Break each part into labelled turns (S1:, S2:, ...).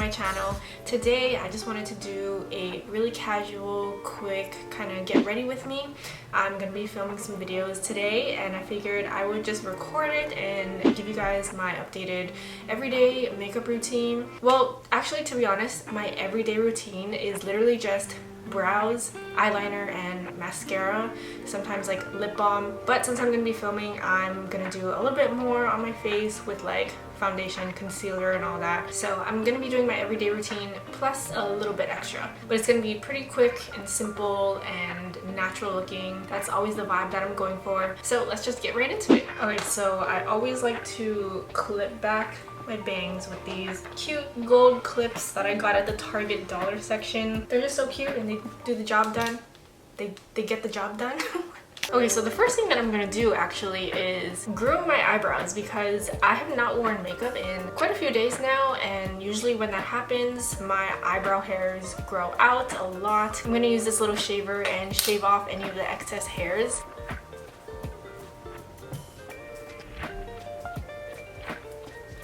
S1: my channel. Today I just wanted to do a really casual, quick kind of get ready with me. I'm gonna be filming some videos today and I figured I would just record it and give you guys my updated everyday makeup routine. Well, actually, to be honest, my everyday routine is literally just brows, eyeliner, and mascara, sometimes like lip balm, but since I'm gonna be filming, I'm gonna do a little bit more on my face with like foundation, concealer, and all that. So I'm gonna be doing my everyday routine plus a little bit extra, but it's gonna be pretty quick and simple and natural looking. That's always the vibe that I'm going for, so let's just get right into it. Alright, so I always like to clip back my bangs with these cute gold clips that I got at the Target dollar section. They're just so cute and they do the job done. They get the job done. Okay, so the first thing that I'm gonna do actually is groom my eyebrows because I have not worn makeup in quite a few days now, and usually when that happens, my eyebrow hairs grow out a lot. I'm gonna use this little shaver and shave off any of the excess hairs.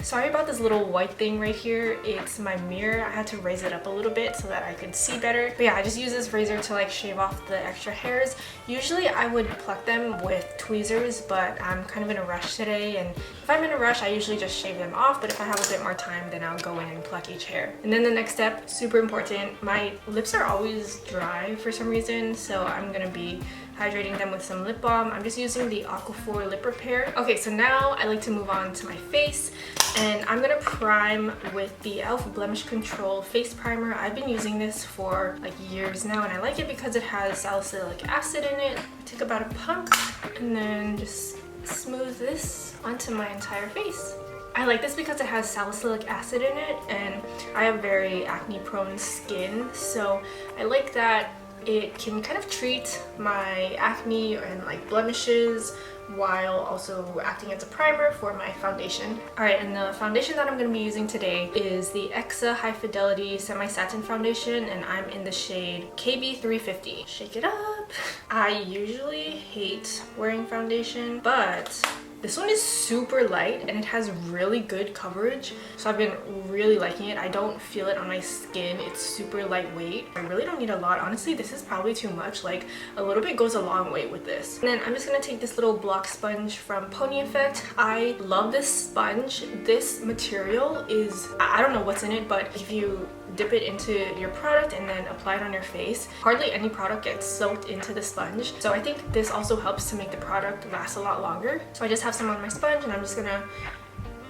S1: Sorry about this little white thing right here. It's my mirror. I had to raise it up a little bit so that I could see better. But yeah, I just use this razor to like shave off the extra hairs. Usually I would pluck them with tweezers, but I'm kind of in a rush today, and if I'm in a rush I usually just shave them off, but if I have a bit more time then I'll go in and pluck each hair. And then the next step, super important, my lips are always dry for some reason, so I'm gonna be hydrating them with some lip balm. I'm just using the Aquaphor Lip Repair. Okay, so now I like to move on to my face, and I'm gonna prime with the e.l.f. Blemish Control Face Primer. I've been using this for like years now, and I like it because it has salicylic acid in it. I take about a pump and then just smooth this onto my entire face. I like this because it has salicylic acid in it, and I have very acne prone skin, so I like that it can kind of treat my acne and like blemishes while also acting as a primer for my foundation. Alright, and the foundation that I'm going to be using today is the Exa High Fidelity Semi-Satin Foundation, and I'm in the shade KB350. Shake it up! I usually hate wearing foundation, but this one is super light and it has really good coverage, so I've been really liking it. I don't feel it on my skin. It's super lightweight. I really don't need a lot. Honestly, this is probably too much. Like, a little bit goes a long way with this. And then I'm just gonna take this little block sponge from Pony Effect. I love this sponge. This material is, I don't know what's in it, but if you dip it into your product and then apply it on your face, hardly any product gets soaked into the sponge. So I think this also helps to make the product last a lot longer. So I just have some on my sponge and I'm just gonna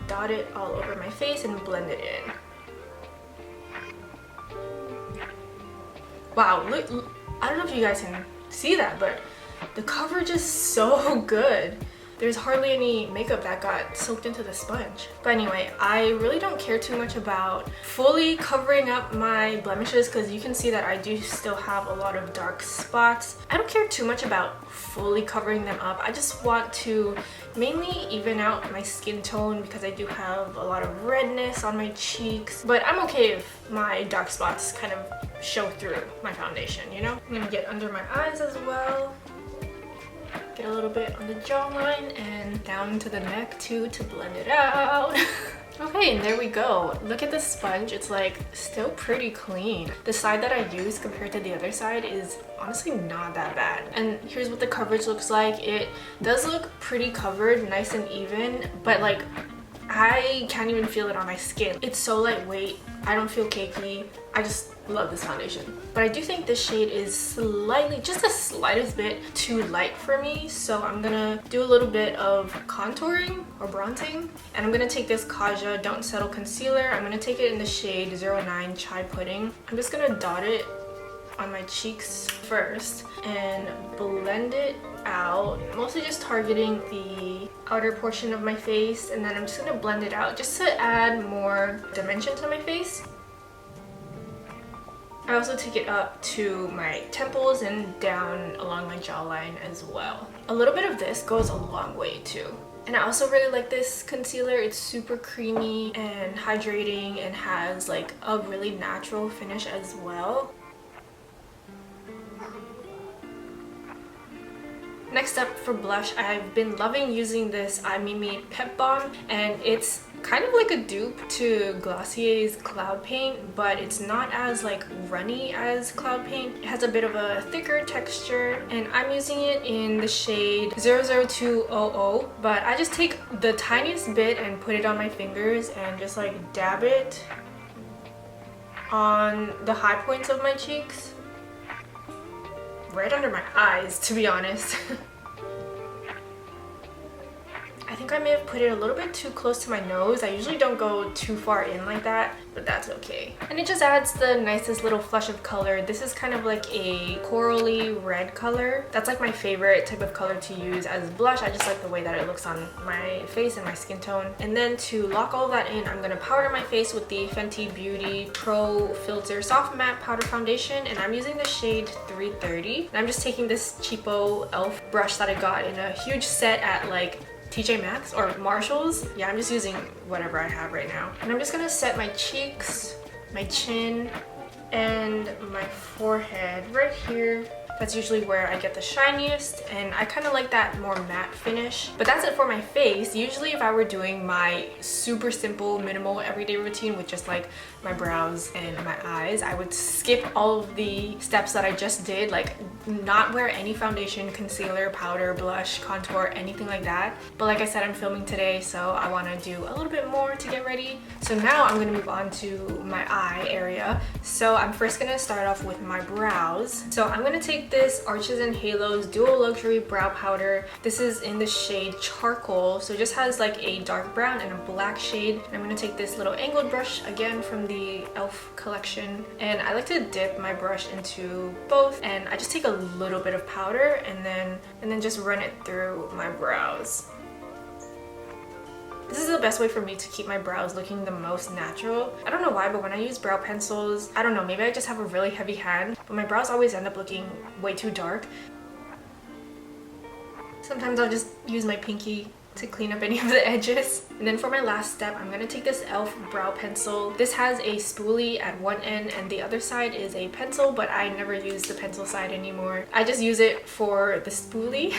S1: dot it all over my face and blend it in. Wow, look, I don't know if you guys can see that, but the coverage is so good. There's hardly any makeup that got soaked into the sponge. But anyway, I really don't care too much about fully covering up my blemishes because you can see that I do still have a lot of dark spots. I don't care too much about fully covering them up. I just want to mainly even out my skin tone because I do have a lot of redness on my cheeks. But I'm okay if my dark spots kind of show through my foundation, you know? I'm gonna get under my eyes as well. Get a little bit on the jawline and down to the neck too to blend it out. Okay, and there we go. Look at this sponge. It's like still pretty clean. The side that I use compared to the other side is honestly not that bad. And here's what the coverage looks like. It does look pretty covered, nice and even, but like I can't even feel it on my skin. It's so lightweight. I don't feel cakey. I just love this foundation. But I do think this shade is slightly, just the slightest bit too light for me. So I'm gonna do a little bit of contouring or bronzing. And I'm gonna take this Kaja Don't Settle Concealer. I'm gonna take it in the shade 09 Chai Pudding. I'm just gonna dot it on my cheeks first and blend it out, mostly just targeting the outer portion of my face, and then I'm just gonna blend it out just to add more dimension to my face. I also take it up to my temples and down along my jawline as well. A little bit of this goes a long way too. And I also really like this concealer. It's super creamy and hydrating and has like a really natural finish as well. Next up for blush, I've been loving using this I Mimi Pep Balm, and it's kind of like a dupe to Glossier's Cloud Paint, but it's not as like runny as Cloud Paint. It has a bit of a thicker texture, and I'm using it in the shade 00200, but I just take the tiniest bit and put it on my fingers and just like dab it on the high points of my cheeks. Right under my eyes, to be honest. I think I may have put it a little bit too close to my nose. I usually don't go too far in like that, but that's okay. And it just adds the nicest little flush of color. This is kind of like a corally red color. That's like my favorite type of color to use as blush. I just like the way that it looks on my face and my skin tone. And then to lock all that in, I'm gonna powder my face with the Fenty Beauty Pro Filter Soft Matte Powder Foundation, and I'm using the shade 330. And I'm just taking this cheapo e.l.f. brush that I got in a huge set at like TJ Maxx or Marshalls. Yeah, I'm just using whatever I have right now. And I'm just gonna set my cheeks, my chin, and my forehead right here. That's usually where I get the shiniest, and I kind of like that more matte finish. But that's it for my face. Usually if I were doing my super simple minimal everyday routine with just like my brows and my eyes, I would skip all of the steps that I just did, like not wear any foundation, concealer, powder, blush, contour, anything like that. But like I said, I'm filming today, so I want to do a little bit more to get ready. So now I'm going to move on to my eye area. So I'm first going to start off with my brows. So I'm going to take this Arches and Halos Dual Luxury Brow Powder. This is in the shade Charcoal, so it just has like a dark brown and a black shade. And I'm going to take this little angled brush again from the e.l.f. collection, and I like to dip my brush into both, and I just take a little bit of powder and then just run it through my brows. This is the best way for me to keep my brows looking the most natural. I don't know why, but when I use brow pencils, I don't know, maybe I just have a really heavy hand, but my brows always end up looking way too dark. Sometimes I'll just use my pinky to clean up any of the edges. And then for my last step, I'm gonna take this e.l.f. brow pencil. This has a spoolie at one end and the other side is a pencil, but I never use the pencil side anymore. I just use it for the spoolie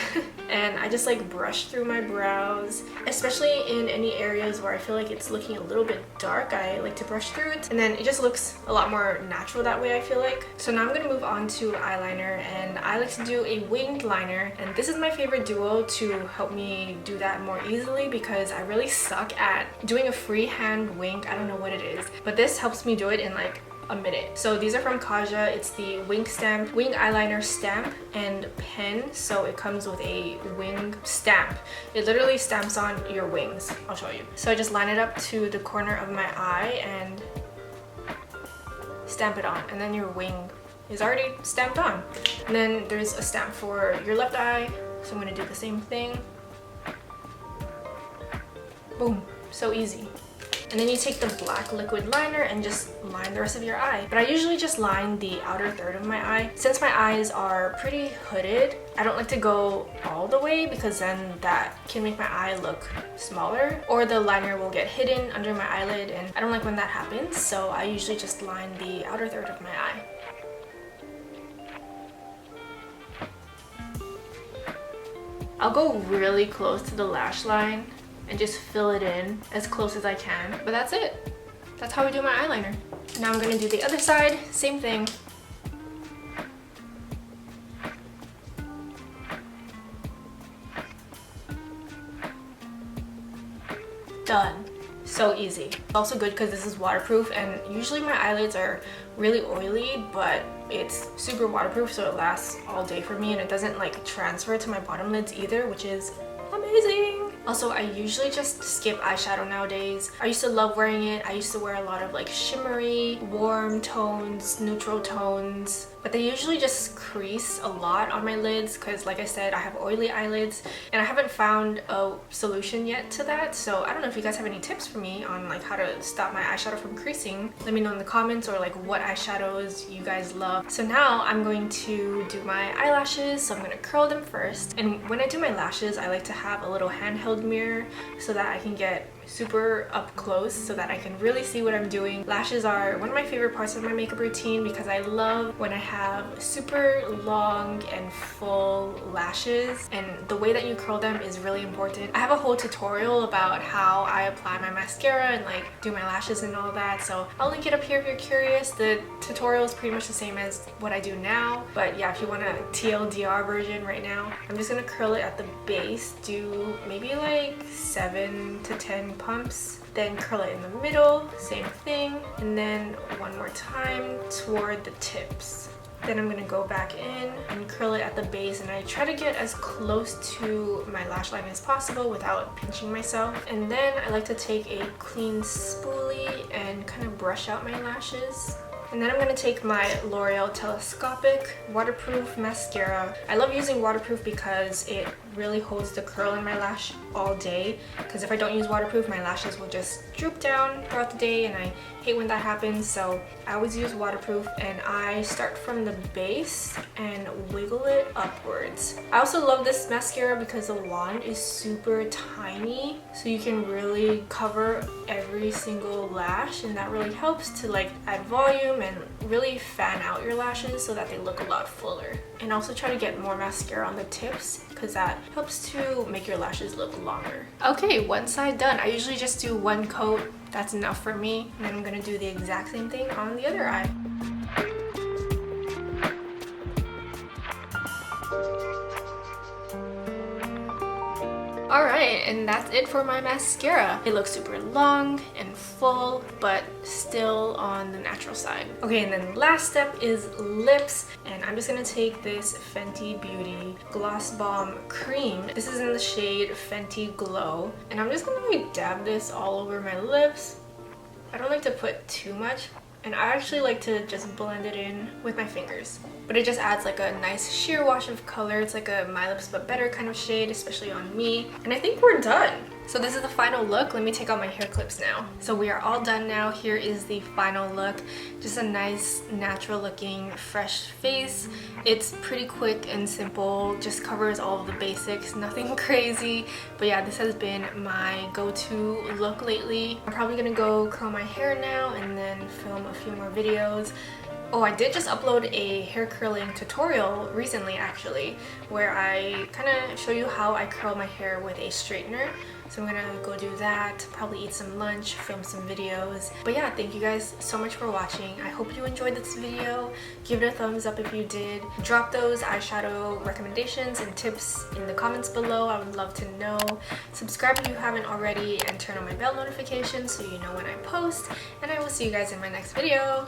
S1: and I just like brush through my brows, especially in any areas where I feel like it's looking a little bit dark. I like to brush through it, and then it just looks a lot more natural that way, I feel like. So now I'm gonna move on to eyeliner, and I like to do a winged liner, and this is my favorite duo to help me do that more easily because I really suck at doing a freehand wing. I don't know what it is, but this helps me do it in like a minute. So these are from Kaja. It's the Wing Eyeliner Stamp and Pen. So it comes with a wing stamp. It literally stamps on your wings. I'll show you. So I just line it up to the corner of my eye and stamp it on, and then your wing is already stamped on. And then there's a stamp for your left eye, so I'm going to do the same thing. Boom, so easy. And then you take the black liquid liner and just line the rest of your eye. But I usually just line the outer third of my eye. Since my eyes are pretty hooded, I don't like to go all the way because then that can make my eye look smaller, or the liner will get hidden under my eyelid, and I don't like when that happens. So I usually just line the outer third of my eye. I'll go really close to the lash line and just fill it in as close as I can. But that's it. That's how we do my eyeliner. Now I'm gonna do the other side, same thing. Done. So easy. It's also good because this is waterproof, and usually my eyelids are really oily, but it's super waterproof, so it lasts all day for me, and it doesn't like transfer to my bottom lids either, which is amazing. Also, I usually just skip eyeshadow nowadays. I used to love wearing it. I used to wear a lot of like shimmery, warm tones, neutral tones, but they usually just crease a lot on my lids because, like I said, I have oily eyelids, and I haven't found a solution yet to that. So I don't know if you guys have any tips for me on like how to stop my eyeshadow from creasing. Let me know in the comments, or like what eyeshadows you guys love. So now I'm going to do my eyelashes. So I'm going to curl them first, and when I do my lashes, I like to have a little handheld mirror so that I can get super up close so that I can really see what I'm doing. Lashes are one of my favorite parts of my makeup routine because I love when I have super long and full lashes, and the way that you curl them is really important. I have a whole tutorial about how I apply my mascara and like do my lashes and all that, so I'll link it up here if you're curious. The tutorial is pretty much the same as what I do now, but yeah, if you want a TLDR version right now, I'm just gonna curl it at the base, do maybe like 7 to 10 pumps, then curl it in the middle, same thing, and then one more time toward the tips. Then I'm gonna go back in and curl it at the base, and I try to get as close to my lash line as possible without pinching myself. And then I like to take a clean spoolie and kind of brush out my lashes. And then I'm going to take my L'Oreal Telescopic Waterproof Mascara. I love using waterproof because it really holds the curl in my lash all day, because if I don't use waterproof, my lashes will just droop down throughout the day, and I hate when that happens. So I always use waterproof, and I start from the base and wiggle it upwards. I also love this mascara because the wand is super tiny, so you can really cover every single lash, and that really helps to like add volume and really fan out your lashes so that they look a lot fuller. And also try to get more mascara on the tips because that helps to make your lashes look longer. Okay, one side done. I usually just do one coat. That's enough for me. And then I'm gonna do the exact same thing on the other eye. Alright, and that's it for my mascara. It looks super long and full, but still on the natural side. Okay, and then last step is lips, and I'm just gonna take this Fenty Beauty Gloss Bomb Cream. This is in the shade Fenty Glow, and I'm just gonna like dab this all over my lips. I don't like to put too much, and I actually like to just blend it in with my fingers. But it just adds like a nice sheer wash of color. It's like a My Lips But Better kind of shade, especially on me. And I think we're done. So this is the final look. Let me take out my hair clips now. So we are all done now. Here is the final look. Just a nice, natural looking, fresh face. It's pretty quick and simple. Just covers all of the basics. Nothing crazy. But yeah, this has been my go-to look lately. I'm probably gonna go curl my hair now and then film a few more videos. Oh, I did just upload a hair curling tutorial recently actually, where I kind of show you how I curl my hair with a straightener. So I'm gonna go do that, probably eat some lunch, film some videos. But yeah, thank you guys so much for watching. I hope you enjoyed this video. Give it a thumbs up if you did. Drop those eyeshadow recommendations and tips in the comments below. I would love to know. Subscribe if you haven't already and turn on my bell notifications so you know when I post. And I will see you guys in my next video.